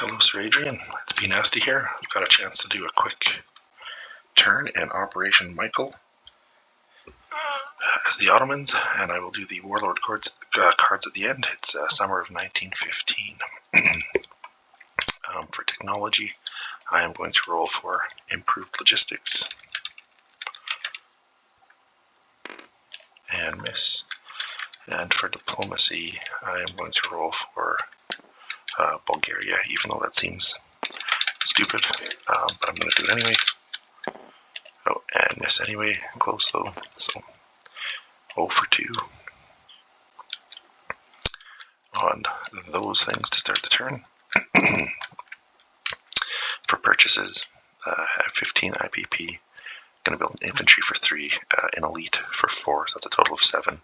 Hello, Sir Adrian. It's Be Nasty here. I've got a chance to do a quick turn in Operation Michael as the Ottomans, and I will do the Warlord cards at the end. It's summer of 1915. For technology, I am going to roll for improved logistics and miss. And for diplomacy, I am going to roll for Bulgaria, even though that seems stupid, but I'm going to do it anyway. Oh, and miss anyway. Close though, so 0 for 2 on those things to start the turn. For purchases, I have 15 IPP. Going to build an infantry for 3, an elite for 4, so that's a total of 7. And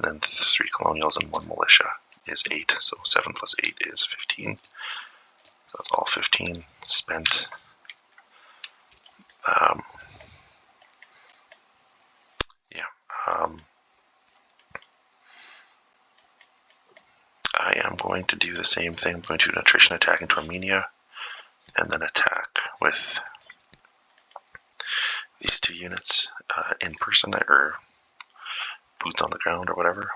then 3 colonials and 1 militia is 8, so 7 plus 8 is 15. So that's all 15 spent. I am going to do the same thing. I'm going to do an attrition attack into Armenia, and then attack with these 2 units in person, or boots on the ground, or whatever.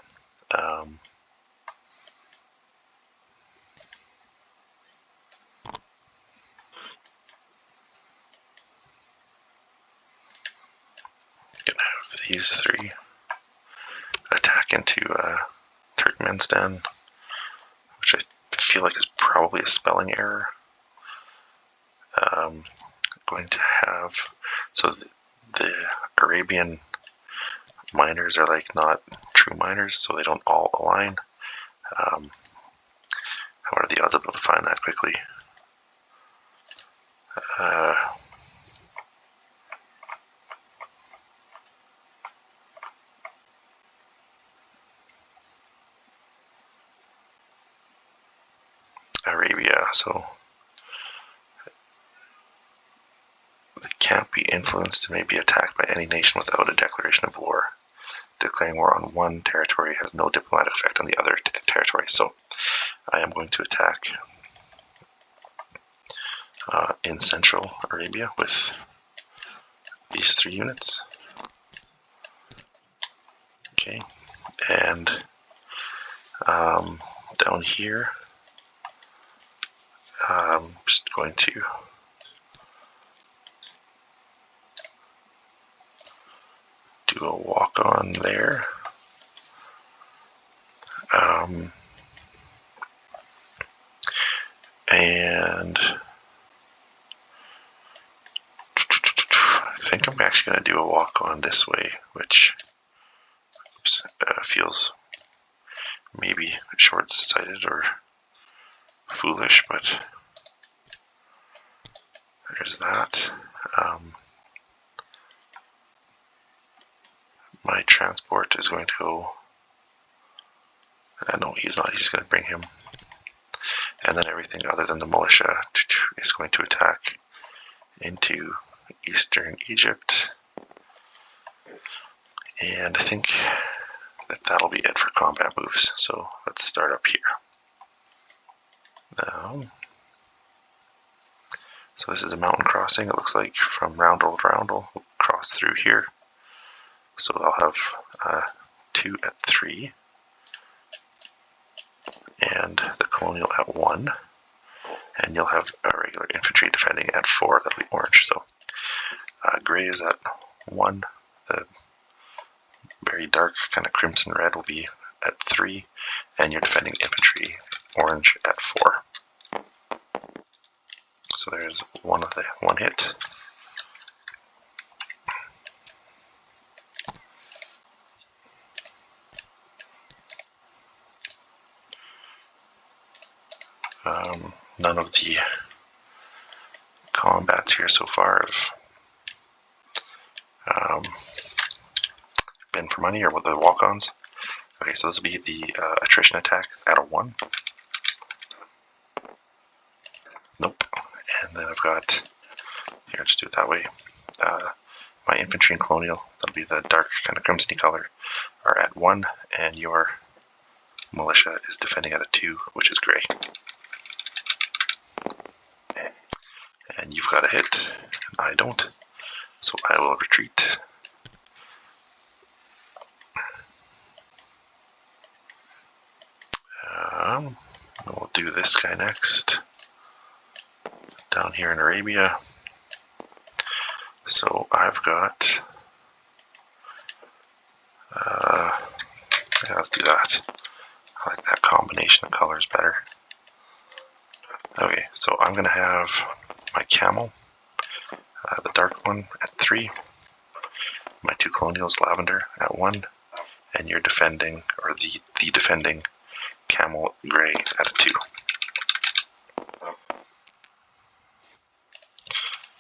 Gonna have these 3 attack into Turkmenistan, which I feel like is probably a spelling error. Going to have, so the Arabian miners are like not true miners, so they don't all align. What are the odds of able to find that quickly? Arabia, so they can't be influenced and may be attacked by any nation without a declaration of war. Declaring war on one territory has no diplomatic effect on the other territory, so I am going to attack in Central Arabia with these 3 units. Okay, and down here, I'm just going to do a walk on there. And I think I'm actually going to do a walk on this way, which feels maybe short-sighted or foolish, but there's that. My transport is going to go. No, he's not. He's going to bring him. And then everything other than the militia is going to attack into eastern Egypt. And I think that that'll be it for combat moves. So let's start up here. Now, so this is a mountain crossing, it looks like, from Roundel to Roundel. We'll cross through here. So I'll have 2 at 3. And the colonial at 1, and you'll have a regular infantry defending at 4. That'll be orange. So gray is at 1. The very dark kind of crimson red will be at 3, and you're defending infantry orange at 4. So there's one hit. None of the combats here so far have been for money or with the walk-ons. Okay, so this will be the attrition attack at a 1. Nope. And then I've got, here, just do it that way. My infantry and colonial, that'll be the dark kind of crimsony color, are at 1, and your militia is defending at a 2, which is gray. And you've got a hit, and I don't. So I will retreat. We'll do this guy next. Down here in Arabia. So I've got... yeah, let's do that. I like that combination of colors better. Okay, so I'm going to have my camel, the dark one, at 3. My 2 colonials, lavender, at 1. And you're defending, or the defending camel gray at a 2.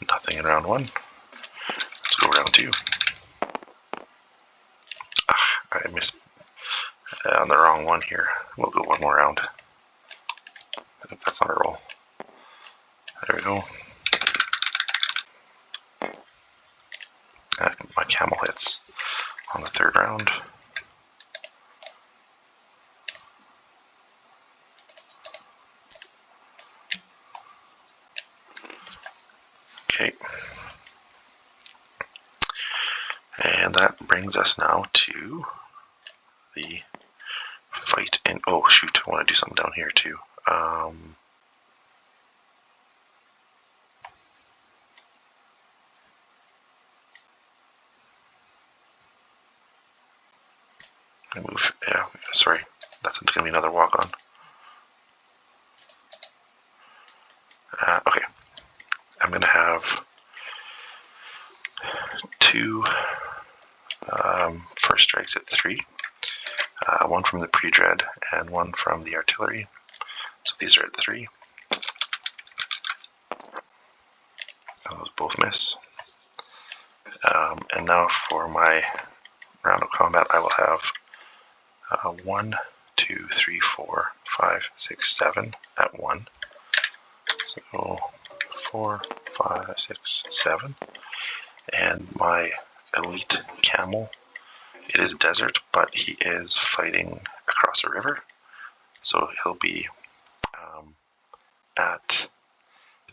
Nothing in round 1. Let's go round 2. I missed on the wrong one here. We'll go one more round. That's not a roll. There we go. My camel hits on the 3rd round. Okay. And that brings us now to the fight in... Oh, shoot, I want to do something down here too. I move... Yeah, sorry. That's going to be another walk-on. Okay. I'm going to have 2 first strikes at 3. 1 from the pre-dread and 1 from the artillery. So these are at 3. Those both miss. And now for my round of combat, I will have 1, 2, 3, 4, 5, 6, 7 at 1. So 4, 5, 6, 7. And my elite camel, it is desert, but he is fighting across a river. So he'll be at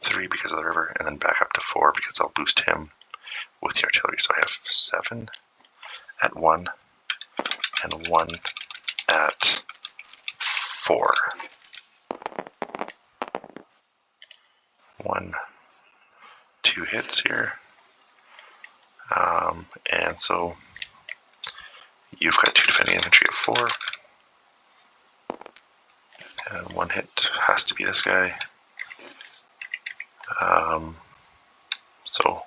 3 because of the river, and then back up to 4 because I'll boost him with the artillery. So I have 7 at 1 and 1 at 4. 1, 2 hits here. And so you've got 2 defending infantry at 4. And 1 hit has to be this guy. So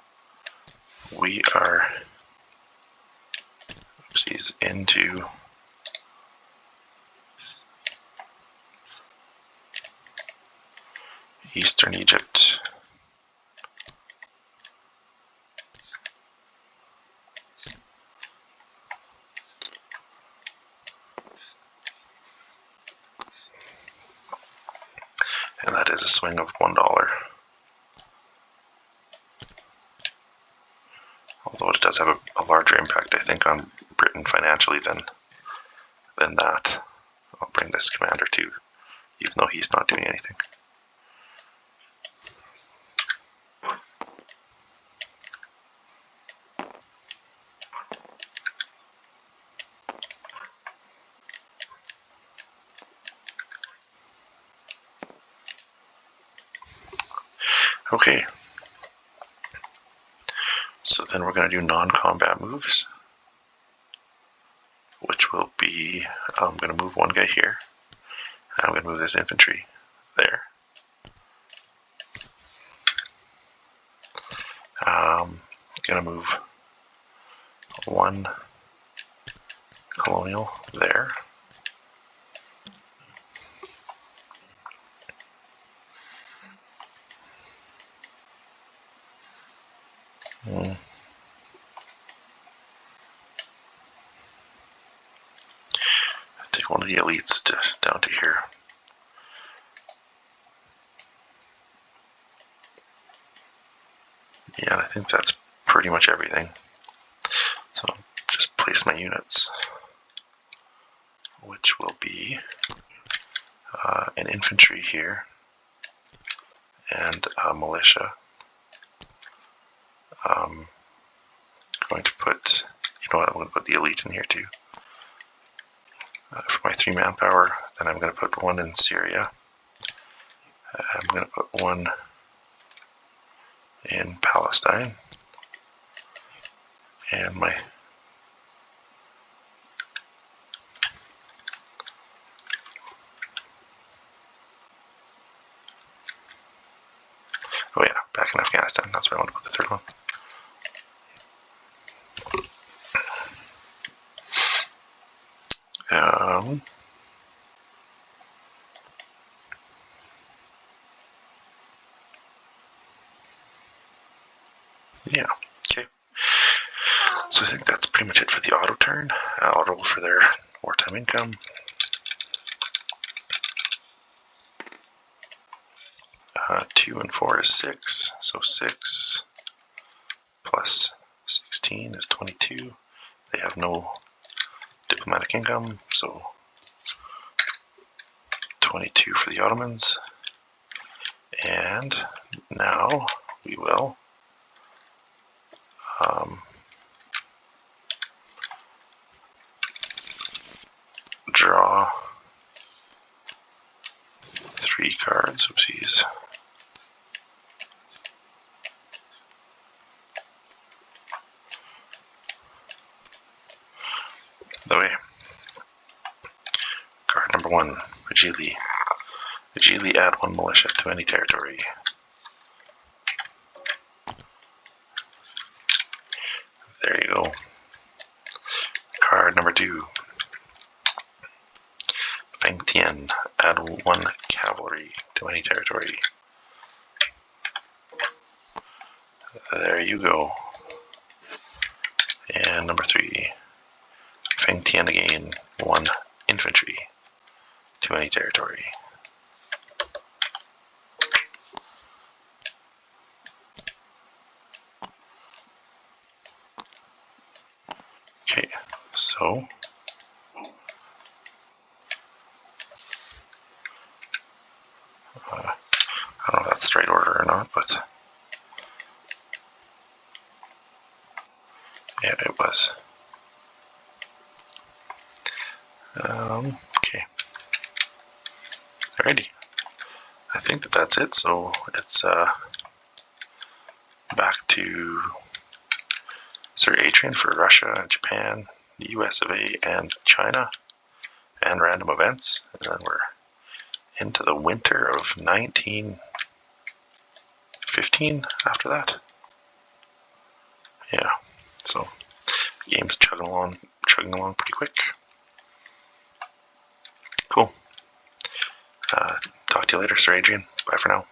we are into Eastern Egypt. And that is a swing of $1. Although it does have a larger impact, I think, on Britain financially than that. I'll bring this commander too, even though he's not doing anything. Okay. So then we're going to do non-combat moves, which will be, I'm going to move 1 guy here. I'm going to move this infantry there. I'm going to move 1 colonial there. Take 1 of the elites down to here. Yeah, and I think that's pretty much everything. So just place my units, which will be an infantry here and a militia Going to put, you know what, I'm going to put the elite in here too. For my 3 manpower, then I'm going to put 1 in Syria. I'm going to put 1 in Palestine. And my oh yeah, back in Afghanistan. That's where I want to put the 3rd one. Yeah, okay. So I think that's pretty much it for the Otto turn. Otto for their wartime income. Uh, 2 and 4 is 6, so 6 plus 16 is 22. They have no diplomatic income, so 22 for the Ottomans. And now we will draw 3 cards. Oopsies. The way. Card number 1, Vajili. Vajili, add 1 militia to any territory. There you go. Card number 2, Feng Tian, add 1 cavalry to any territory. There you go. And number 3, Feng Tian again, 1 infantry to any territory. Okay, so I don't know if that's the right order or not, but yeah, it was. Okay. Alrighty. I think that's it. So it's back to Sir Adrian for Russia, Japan, the US of A, and China, and random events. And then we're into the winter of 1915 after that. Yeah, so the game's chugging along pretty quick. Cool. Talk to you later, Sir Adrian. Bye for now.